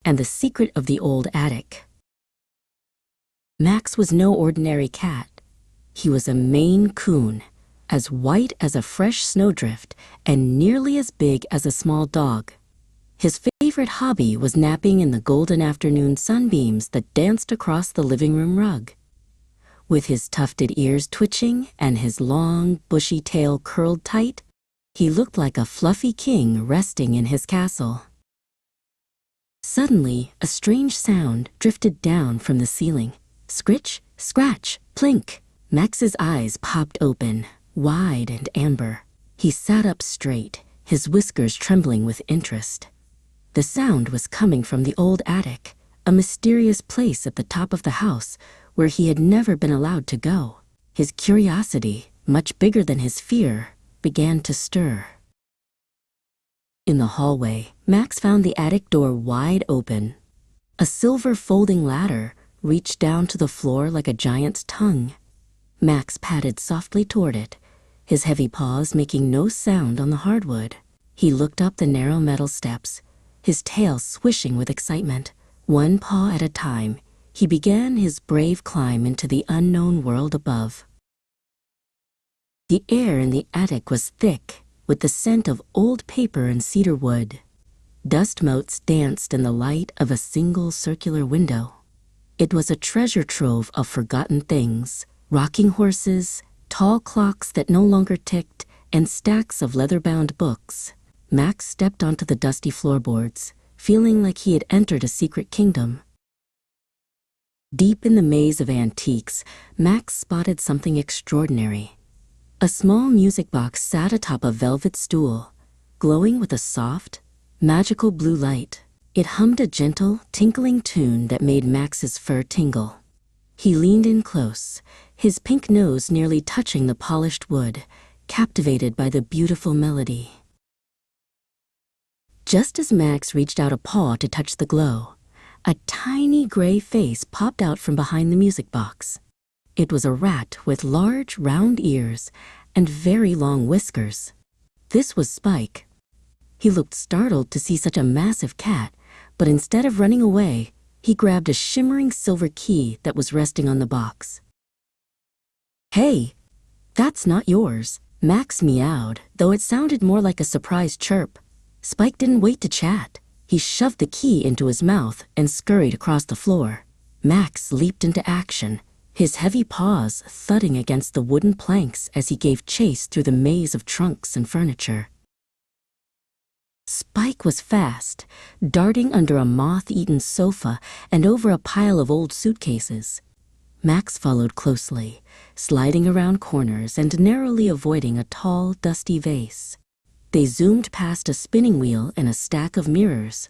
and the secret of the old attic. Max was no ordinary cat. He was a Maine Coon, as white as a fresh snowdrift and nearly as big as a small dog. His favorite hobby was napping in the golden afternoon sunbeams that danced across the living room rug. With his tufted ears twitching and his long, bushy tail curled tight, he looked like a fluffy king resting in his castle. Suddenly, a strange sound drifted down from the ceiling. Scritch, scratch, plink. Max's eyes popped open, wide and amber. He sat up straight, his whiskers trembling with interest. The sound was coming from the old attic, a mysterious place at the top of the house where he had never been allowed to go. His curiosity, much bigger than his fear, began to stir. In the hallway, Max found the attic door wide open. A silver folding ladder reached down to the floor like a giant's tongue. Max padded softly toward it, his heavy paws making no sound on the hardwood. He looked up the narrow metal steps, his tail swishing with excitement. One paw at a time, he began his brave climb into the unknown world above. The air in the attic was thick, with the scent of old paper and cedar wood. Dust motes danced in the light of a single circular window. It was a treasure trove of forgotten things, rocking horses, tall clocks that no longer ticked, and stacks of leather-bound books. Max stepped onto the dusty floorboards, feeling like he had entered a secret kingdom. Deep in the maze of antiques, Max spotted something extraordinary. A small music box sat atop a velvet stool, glowing with a soft, magical blue light. It hummed a gentle, tinkling tune that made Max's fur tingle. He leaned in close, his pink nose nearly touching the polished wood, captivated by the beautiful melody. Just as Max reached out a paw to touch the glow, a tiny gray face popped out from behind the music box. It was a rat with large, round ears and very long whiskers. This was Spike. He looked startled to see such a massive cat, but instead of running away, he grabbed a shimmering silver key that was resting on the box. "Hey, that's not yours," Max meowed, though it sounded more like a surprised chirp. Spike didn't wait to chat. He shoved the key into his mouth and scurried across the floor. Max leaped into action, his heavy paws thudding against the wooden planks as he gave chase through the maze of trunks and furniture. Spike was fast, darting under a moth-eaten sofa and over a pile of old suitcases. Max followed closely, sliding around corners and narrowly avoiding a tall, dusty vase. They zoomed past a spinning wheel and a stack of mirrors.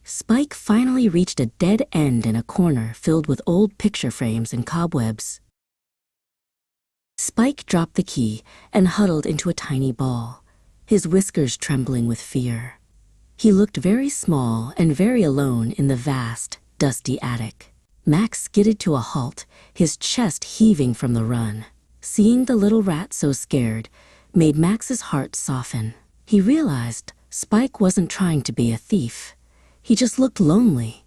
Spike finally reached a dead end in a corner filled with old picture frames and cobwebs. Spike dropped the key and huddled into a tiny ball, his whiskers trembling with fear. He looked very small and very alone in the vast, dusty attic. Max skidded to a halt, his chest heaving from the run. Seeing the little rat so scared made Max's heart soften. He realized Spike wasn't trying to be a thief. He just looked lonely.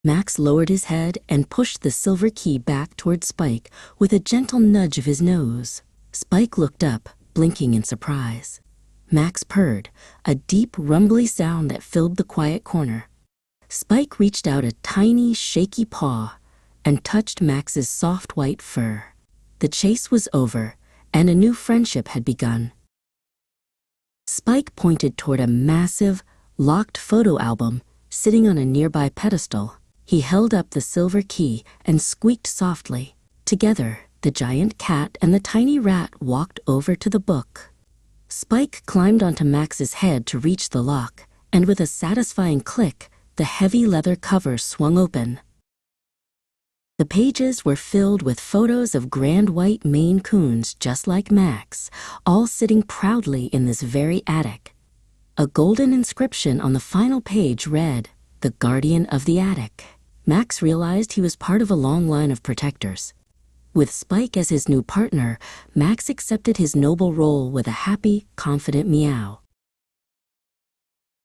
Max lowered his head and pushed the silver key back toward Spike with a gentle nudge of his nose. Spike looked up, blinking in surprise. Max purred, a deep, rumbly sound that filled the quiet corner. Spike reached out a tiny, shaky paw and touched Max's soft white fur. The chase was over, and a new friendship had begun. Spike pointed toward a massive, locked photo album sitting on a nearby pedestal. He held up the silver key and squeaked softly. Together, the giant cat and the tiny rat walked over to the book. Spike climbed onto Max's head to reach the lock, and with a satisfying click, the heavy leather cover swung open. The pages were filled with photos of grand white Maine Coons just like Max, all sitting proudly in this very attic. A golden inscription on the final page read, "The Guardian of the Attic." Max realized he was part of a long line of protectors. With Spike as his new partner, Max accepted his noble role with a happy, confident meow.